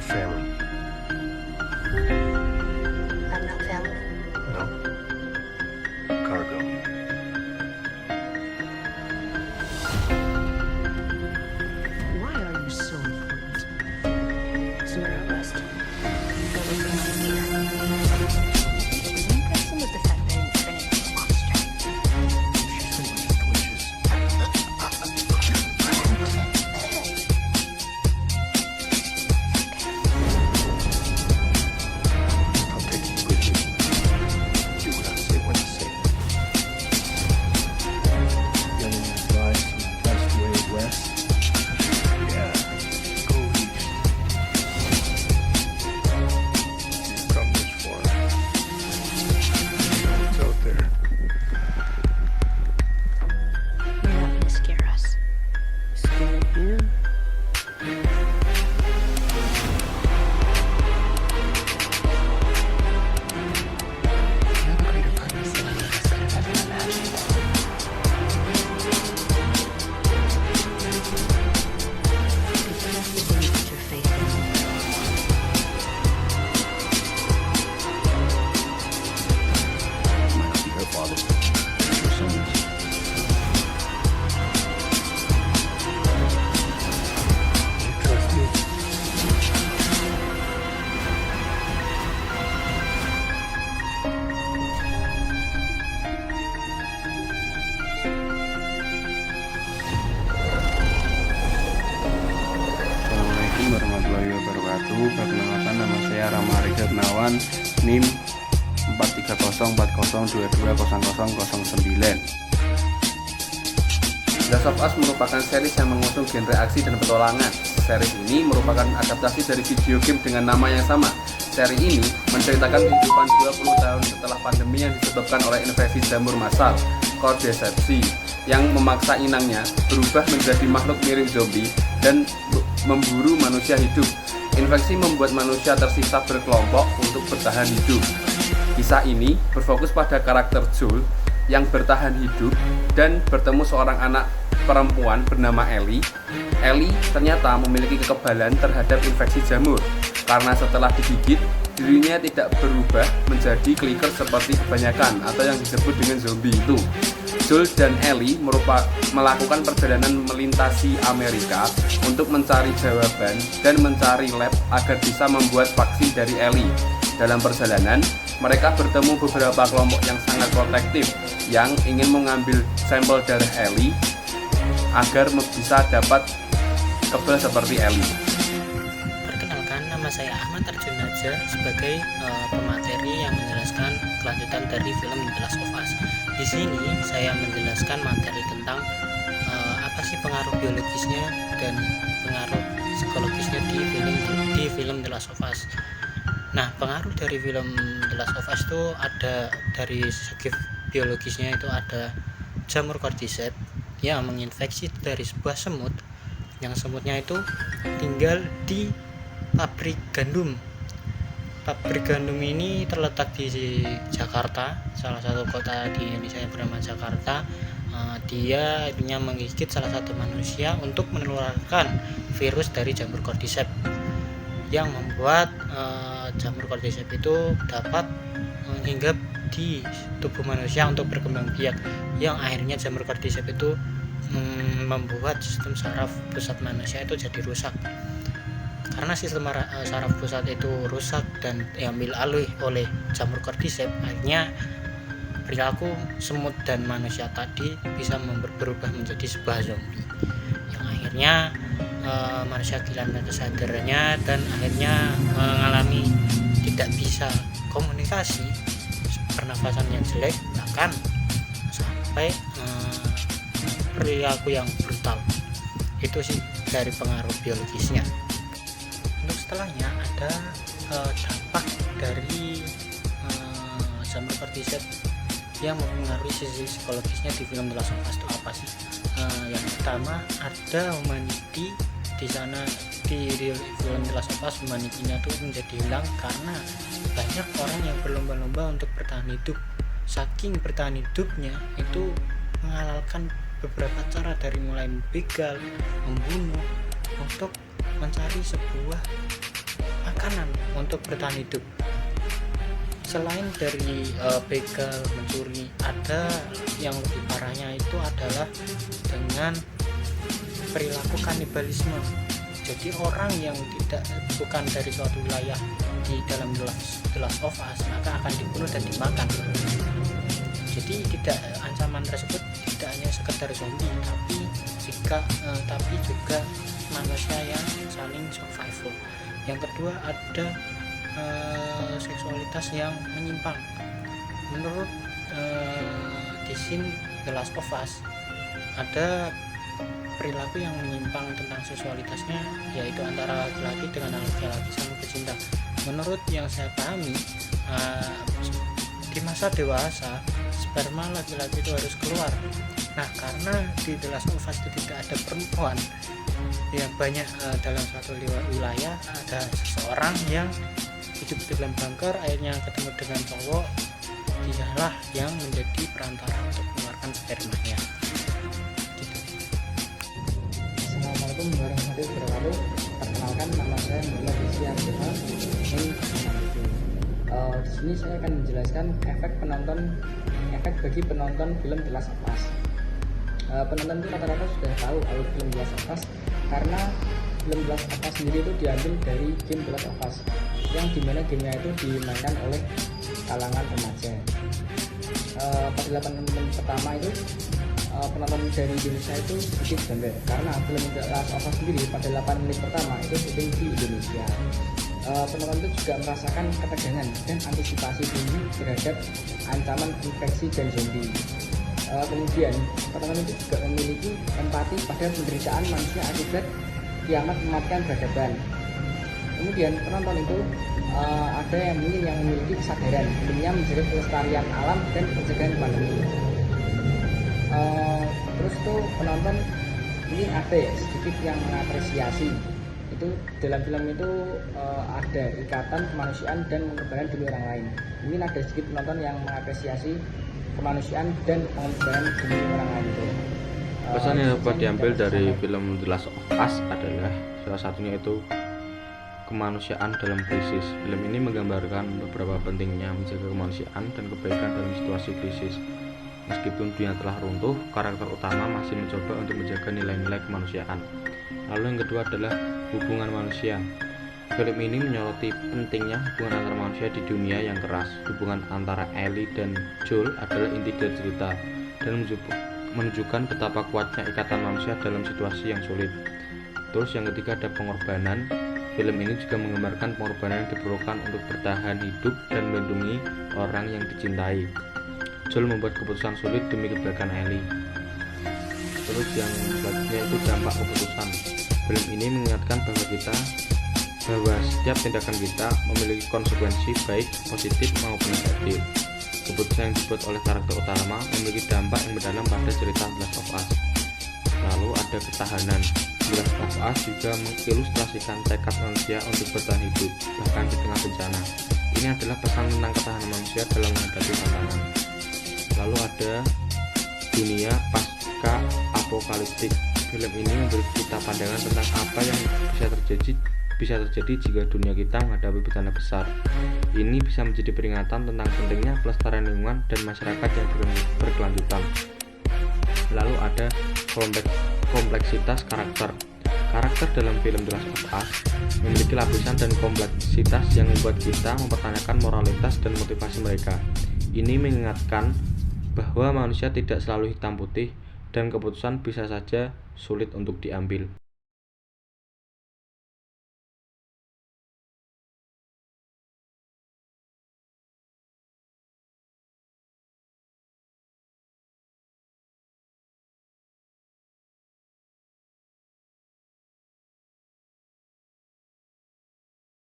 family? I'm not family. No. Cargo. Why are you so important? Somewhere out west. Go looking on the gear. It was impressive with the fact that I didn't turn into a monster. She's so much glitches. I'll take you with me. Do what I say when I say it. Young man's advice on the best way west. Yeah. Go east. You've come this far. It's out there. You're not gonna scare us. Scare him? You have a greater purpose than any of us could have ever imagined. You believe with your faith in me. Might not be her father. Her son's. You trust me? Assalamualaikum warahmatullahi wabarakatuh. Perkenalkan, nama saya Rama Ari Darmawan, NIM 43040220009. The Last of Us merupakan series yang mengusung genre aksi dan petualangan. Series ini merupakan adaptasi dari video game dengan nama yang sama. Seri ini menceritakan kehidupan 20 tahun setelah pandemi yang disebabkan oleh infeksi jamur massal, Cordyceps, yang memaksa inangnya berubah menjadi makhluk mirip zombie dan memburu manusia hidup. Infeksi membuat manusia tersisa berkelompok untuk bertahan hidup. Kisah ini berfokus pada karakter Joel yang bertahan hidup dan bertemu seorang anak perempuan bernama Ellie. Ellie ternyata memiliki kekebalan terhadap infeksi jamur karena setelah digigit, dirinya tidak berubah menjadi clicker seperti kebanyakan atau yang disebut dengan zombie itu. Joel dan Ellie melakukan perjalanan melintasi Amerika untuk mencari jawaban dan mencari lab agar bisa membuat vaksin dari Ellie. Dalam perjalanan, mereka bertemu beberapa kelompok yang sangat protektif yang ingin mengambil sampel darah Ellie agar bisa dapat kebal seperti Ellie. Perkenalkan, nama saya Ahmad Arjun Naja sebagai pemateri yang menjelaskan kelanjutan dari film The Last of Us. Di sini saya menjelaskan materi tentang apa sih pengaruh biologisnya dan pengaruh psikologisnya di film The Last of Us. Nah, pengaruh dari film The Last of Us itu ada dari segi biologisnya, itu ada jamur Cordyceps yang menginfeksi dari sebuah semut, yang semutnya itu tinggal di pabrik gandum. Pabrik gandum ini terletak di Jakarta, salah satu kota di Indonesia yang bernama Jakarta. Dia punya menggigit salah satu manusia untuk menularkan virus dari jamur Cordyceps yang membuat jamur Cordyceps itu dapat hinggap di tubuh manusia untuk berkembang biak, yang akhirnya jamur Cordyceps itu membuat sistem saraf pusat manusia itu jadi rusak. Karena sistem saraf pusat itu rusak dan diambil alih oleh jamur Cordyceps, akhirnya perilaku semut dan manusia tadi bisa berubah menjadi sebuah zombie, yang akhirnya manusia kehilangan kesadarannya dan akhirnya mengalami tidak bisa komunikasi, pernafasan yang jelek, bahkan sampai perilaku yang brutal. Itu sih dari pengaruh biologisnya. Untuk setelahnya ada dampak dari jamur Cordyceps yang mempengaruhi sisi psikologisnya di film The Last of Us itu apa sih? Yang pertama ada humanity di sana. Di film The Last of Us humanity-nya itu menjadi hilang karena banyak orang yang berlomba-lomba untuk bertahan hidup. Saking bertahan hidupnya itu menghalalkan beberapa cara, dari mulai membegal, membunuh, untuk mencari sebuah makanan untuk bertahan hidup. Selain dari begal, mencuri, ada yang lebih parahnya itu adalah dengan perilaku kanibalisme. Jadi orang yang bukan dari suatu wilayah di dalam The Last of Us maka akan dibunuh dan dimakan. Jadi ancaman tersebut tidak hanya sekedar zombie, tapi juga manusia yang saling survival. Yang kedua ada seksualitas yang menyimpang. Menurut di scene The Last of Us ada perilaku yang menyimpang tentang seksualitasnya, yaitu antara laki-laki dengan laki-laki saling bercinta. Menurut yang saya pahami, di masa dewasa sperma laki-laki itu harus keluar. Nah, karena di The Last of Us itu tidak ada perempuan, ya banyak dalam suatu wilayah ada seseorang yang hidup di dalam bunker, akhirnya ketemu dengan cowok, dialah yang menjadi perantara untuk mengeluarkan spermanya. Gitu. Assalamualaikum warahmatullahi wabarakatuh. Perkenalkan, nama saya Muhammad Rizky Abdullah. Di sini saya akan menjelaskan efek bagi penonton film The Last of Us. Penonton itu rata-rata sudah tahu alur film The Last of Us karena film The Last of Us sendiri itu diambil dari game The Last of Us, yang dimana gamenya itu dimainkan oleh kalangan remaja. Pada 8 menit pertama itu penonton dari Indonesia itu sedikit janggal karena film The Last of Us sendiri pada 8 menit pertama itu syuting di Indonesia. Penonton itu juga merasakan ketegangan dan antisipasi tinggi terhadap ancaman infeksi dan zombie. Kemudian penonton itu juga memiliki empati pada penderitaan manusia akibat kiamat mematikan peradaban. Kemudian penonton itu ada yang memiliki kesadaran filmnya menjaga kelestarian alam dan pencegahan pandemi. Terus tuh penonton ini ada ya sedikit yang mengapresiasi itu dalam film itu ada ikatan kemanusiaan dan pengorbanan demi orang lain. Mungkin ada sedikit penonton yang mengapresiasi kemanusiaan dan pengorbanan demi orang lain itu. Pesan yang dapat diambil dari film The Last of Us adalah salah satunya itu kemanusiaan dalam krisis. Film ini menggambarkan beberapa pentingnya menjaga kemanusiaan dan kebaikan dalam situasi krisis. Meskipun dunia telah runtuh, karakter utama masih mencoba untuk menjaga nilai-nilai kemanusiaan. Lalu yang kedua adalah hubungan manusia. Film ini menyoroti pentingnya hubungan antar manusia di dunia yang keras. Hubungan antara Ellie dan Joel adalah inti dari cerita dan menunjukkan betapa kuatnya ikatan manusia dalam situasi yang sulit. Terus yang ketiga ada pengorbanan. Film ini juga menggambarkan pengorbanan yang diperlukan untuk bertahan hidup dan melindungi orang yang dicintai. Joel membuat keputusan sulit demi kebaikan Ellie. Terus yang selanjutnya itu dampak keputusan. Film ini mengingatkan bahwa setiap tindakan kita memiliki konsekuensi baik positif maupun negatif. Keputusan yang dibuat oleh karakter utama memiliki dampak yang mendalam pada cerita The Last of Us. Lalu ada ketahanan. The Last of Us juga mengilustrasikan tekad manusia untuk bertahan hidup bahkan di tengah bencana. Ini adalah pesan tentang ketahanan manusia dalam menghadapi tantangan. Lalu ada dunia pasca apokaliptik. Film ini memberi kita pandangan tentang apa yang bisa terjadi jika dunia kita menghadapi bencana besar. Ini bisa menjadi peringatan tentang pentingnya pelestarian lingkungan dan masyarakat yang berkelanjutan. Lalu ada kompleksitas karakter. Karakter dalam film The Last of Us memiliki lapisan dan kompleksitas yang membuat kita mempertanyakan moralitas dan motivasi mereka. Ini mengingatkan bahwa manusia tidak selalu hitam putih dan keputusan bisa saja sulit untuk diambil.